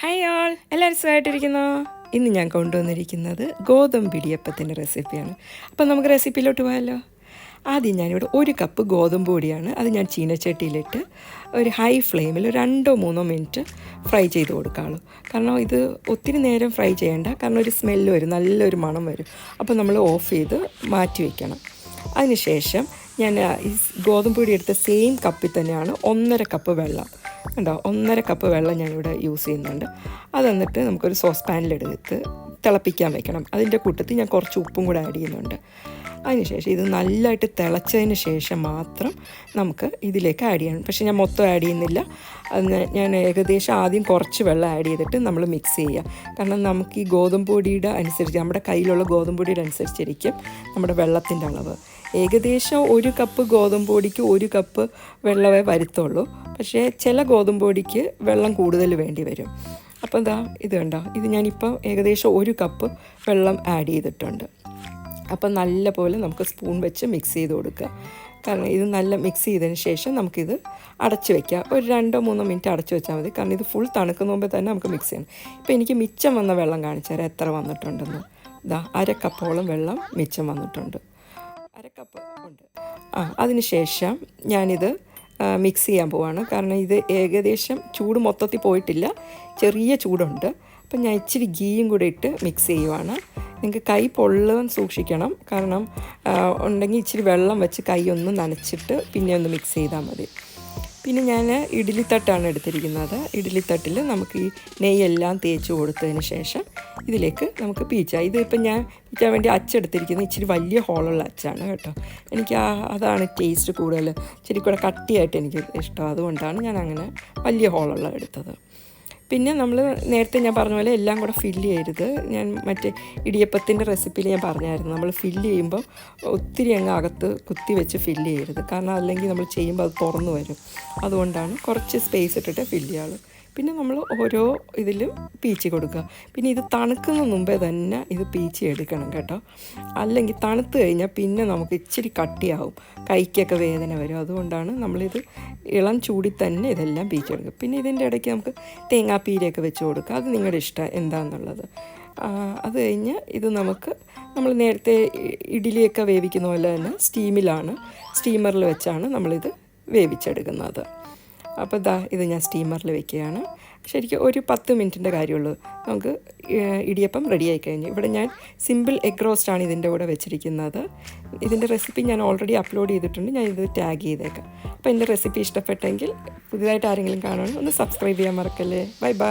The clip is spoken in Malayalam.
ഹായ് ഓൾ, എല്ലാവരും സുഖമായിട്ടിരിക്കുന്നോ? ഇന്ന് ഞാൻ കൊണ്ടുവന്നിരിക്കുന്നത് ഗോതമ്പ് ഇടിയപ്പത്തിൻ്റെ റെസിപ്പിയാണ്. അപ്പം നമുക്ക് റെസിപ്പിയിലോട്ട് പോയാലോ. ആദ്യം ഞാനിവിടെ 1 കപ്പ് ഗോതമ്പ് പൊടിയാണ്. അത് ഞാൻ ചീനച്ചട്ടിയിലിട്ട് ഒരു ഹൈ ഫ്ലെയിമിൽ 2-3 മിനിറ്റ് ഫ്രൈ ചെയ്ത് കൊടുക്കാവുള്ളൂ. കാരണം ഇത് ഒത്തിരി നേരം ഫ്രൈ ചെയ്യേണ്ട, കാരണം ഒരു സ്മെല്ല് വരും, നല്ലൊരു മണം വരും. അപ്പോൾ നമ്മൾ ഓഫ് ചെയ്ത് മാറ്റി വയ്ക്കണം. അതിനുശേഷം ഞാൻ ഈ ഗോതമ്പ് പൊടി എടുത്ത സെയിം കപ്പിൽ തന്നെയാണ് 1.5 കപ്പ് വെള്ളം ഉണ്ടോ, 1.5 കപ്പ് വെള്ളം ഞാനിവിടെ യൂസ് ചെയ്യുന്നുണ്ട്. അത് എന്നിട്ട് നമുക്കൊരു സോസ് പാനിലെടുത്ത് തിളപ്പിക്കാൻ വെക്കണം. അതിൻ്റെ കൂട്ടത്തിൽ ഞാൻ കുറച്ച് ഉപ്പും കൂടെ ആഡ് ചെയ്യുന്നുണ്ട്. അതിനുശേഷം ഇത് നല്ലതായിട്ട് തിളച്ചതിന് ശേഷം മാത്രം നമുക്ക് ഇതിലേക്ക് ആഡ് ചെയ്യണം. പക്ഷേ ഞാൻ മൊത്തം ആഡ് ചെയ്യുന്നില്ല. ഞാൻ ഏകദേശം ആദ്യം കുറച്ച് വെള്ളം ആഡ് ചെയ്തിട്ട് നമ്മൾ മിക്സ് ചെയ്യുക. കാരണം നമുക്ക് ഈ ഗോതമ്പ് പൊടിയുടെ അനുസരിച്ച്, നമ്മുടെ കയ്യിലുള്ള ഗോതമ്പ് പൊടിയുടെ അനുസരിച്ചിരിക്കും നമ്മുടെ വെള്ളത്തിൻ്റെ അളവ്. ഏകദേശം 1 കപ്പ് ഗോതമ്പ് പൊടിക്ക് 1 കപ്പ് വെള്ളമേ വരുത്തുള്ളൂ. പക്ഷേ ചില ഗോതമ്പ് പൊടിക്ക് വെള്ളം കൂടുതൽ വേണ്ടി വരും. അപ്പോൾ എന്താ ഇത് കണ്ടോ, ഇത് ഞാനിപ്പോൾ ഏകദേശം 1 കപ്പ് വെള്ളം ആഡ് ചെയ്തിട്ടുണ്ട്. അപ്പം നല്ല പോലെ നമുക്ക് സ്പൂൺ വെച്ച് മിക്സ് ചെയ്ത് കൊടുക്കുക. കാരണം ഇത് നല്ല മിക്സ് ചെയ്തതിന് ശേഷം നമുക്കിത് അടച്ച് വയ്ക്കുക. ഒരു 2-3 മിനിറ്റ് അടച്ച് വെച്ചാൽ മതി. കാരണം ഇത് ഫുൾ തണുക്കുന്ന മുമ്പേ തന്നെ നമുക്ക് മിക്സ് ചെയ്യണം. ഇപ്പോൾ എനിക്ക് മിച്ചം വന്ന വെള്ളം കാണിച്ചു തരാം എത്ര വന്നിട്ടുണ്ടെന്ന്. ഇതാ 1/2 കപ്പോളം വെള്ളം മിച്ചം വന്നിട്ടുണ്ട്. 1/2 കപ്പ് ഉണ്ട്. അതിന് ശേഷം ഞാനിത് മിക്സ് ചെയ്യാൻ പോവാണ്. കാരണം ഇത് ഏകദേശം ചൂട് മൊത്തത്തിൽ പോയിട്ടില്ല, ചെറിയ ചൂടുണ്ട്. അപ്പം ഞാൻ ഇച്ചിരി ഗീയും കൂടെ ഇട്ട് മിക്സ് ചെയ്യുവാണ്. നിങ്ങൾക്ക് കൈ പൊള്ളാൻ സൂക്ഷിക്കണം. കാരണം ഉണ്ടെങ്കിൽ ഇച്ചിരി വെള്ളം വെച്ച് കൈ ഒന്ന് നനച്ചിട്ട് പിന്നെ ഒന്ന് മിക്സ് ചെയ്താൽ മതി. പിന്നെ ഞാൻ ഇഡ്ഡലിത്തട്ടാണ് എടുത്തിരിക്കുന്നത്. ഇഡ്ഡലിത്തട്ടിൽ നമുക്ക് ഈ നെയ്യെല്ലാം തേച്ച് കൊടുത്തതിന് ശേഷം ഇതിലേക്ക് നമുക്ക് പീച്ചാം. ഇതിപ്പം ഞാൻ പീച്ചാൻ വേണ്ടി അച്ചെടുത്തിരിക്കുന്നത് ഇച്ചിരി വലിയ ഹോളുള്ള അച്ചാണ് കേട്ടോ. എനിക്ക് അതാണ് ടേസ്റ്റ് കൂടുതൽ, ഇച്ചിരി കൂടെ കട്ടിയായിട്ട് എനിക്ക് ഇഷ്ടം. അതുകൊണ്ടാണ് ഞാൻ അങ്ങനെ വലിയ ഹോളുള്ള എടുത്തത്. പിന്നെ നമ്മൾ നേരത്തെ ഞാൻ പറഞ്ഞ പോലെ എല്ലാം കൂടെ ഫില്ല് ചെയ്യരുത്. ഞാൻ മറ്റേ ഇടിയപ്പത്തിൻ്റെ റെസിപ്പിയിൽ ഞാൻ പറഞ്ഞായിരുന്നു, നമ്മൾ ഫില്ല് ചെയ്യുമ്പോൾ ഒത്തിരി അങ്ങ് അകത്ത് കുത്തി വെച്ച് ഫില്ല് ചെയ്യരുത്. കാരണം അല്ലെങ്കിൽ നമ്മൾ ചെയ്യുമ്പോൾ അത് തുറന്നു വരും. അതുകൊണ്ടാണ് കുറച്ച് സ്പേസ് ഇട്ടിട്ട് ഫില്ല് ചെയ്യാറ്. പിന്നെ നമ്മൾ ഓരോ ഇതിലും പീച്ചി കൊടുക്കുക. പിന്നെ ഇത് തണുക്കുന്ന മുമ്പേ തന്നെ ഇത് പീച്ചി എടുക്കണം കേട്ടോ. അല്ലെങ്കിൽ തണുത്ത് കഴിഞ്ഞാൽ പിന്നെ നമുക്ക് ഇച്ചിരി കട്ടിയാവും, കൈക്കൊക്കെ വേദന വരും. അതുകൊണ്ടാണ് നമ്മളിത് ഇളം ചൂടിൽ തന്നെ ഇതെല്ലാം പീച്ചെടുക്കുക. പിന്നെ ഇതിൻ്റെ ഇടയ്ക്ക് നമുക്ക് തേങ്ങാപ്പീരയൊക്കെ വെച്ച് കൊടുക്കുക. അത് നിങ്ങളുടെ ഇഷ്ടം എന്താണെന്നുള്ളത്. അത് കഴിഞ്ഞ് ഇത് നമ്മൾ നേരത്തെ ഇഡ്ഡലിയൊക്കെ വേവിക്കുന്ന പോലെ തന്നെ സ്റ്റീമറിൽ വെച്ചാണ് നമ്മളിത് വേവിച്ചെടുക്കുന്നത്. അപ്പോൾ ഇത് ഞാൻ സ്റ്റീമറിൽ വെക്കുകയാണ്. ശരിക്കും ഒരു 10 മിനിറ്റിൻ്റെ കാര്യമുള്ളൂ. നമുക്ക് ഇടിയപ്പം റെഡിയായി കഴിഞ്ഞു. ഇവിടെ ഞാൻ സിമ്പിൾ എഗ് റോസ്റ്റാണ് ഇതിൻ്റെ കൂടെ വെച്ചിരിക്കുന്നത്. ഇതിൻ്റെ റെസിപ്പി ഞാൻ ഓൾറെഡി അപ്ലോഡ് ചെയ്തിട്ടുണ്ട്. ഞാൻ ഇത് ടാഗ് ചെയ്തേക്കാം. അപ്പോൾ എൻ്റെ റെസിപ്പി ഇഷ്ടപ്പെട്ടെങ്കിൽ പുതിയതായിട്ട് ആരെങ്കിലും കാണുകയാണെങ്കിൽ ഒന്ന് സബ്സ്ക്രൈബ് ചെയ്യാൻ മറക്കല്ലേ. Bye bye.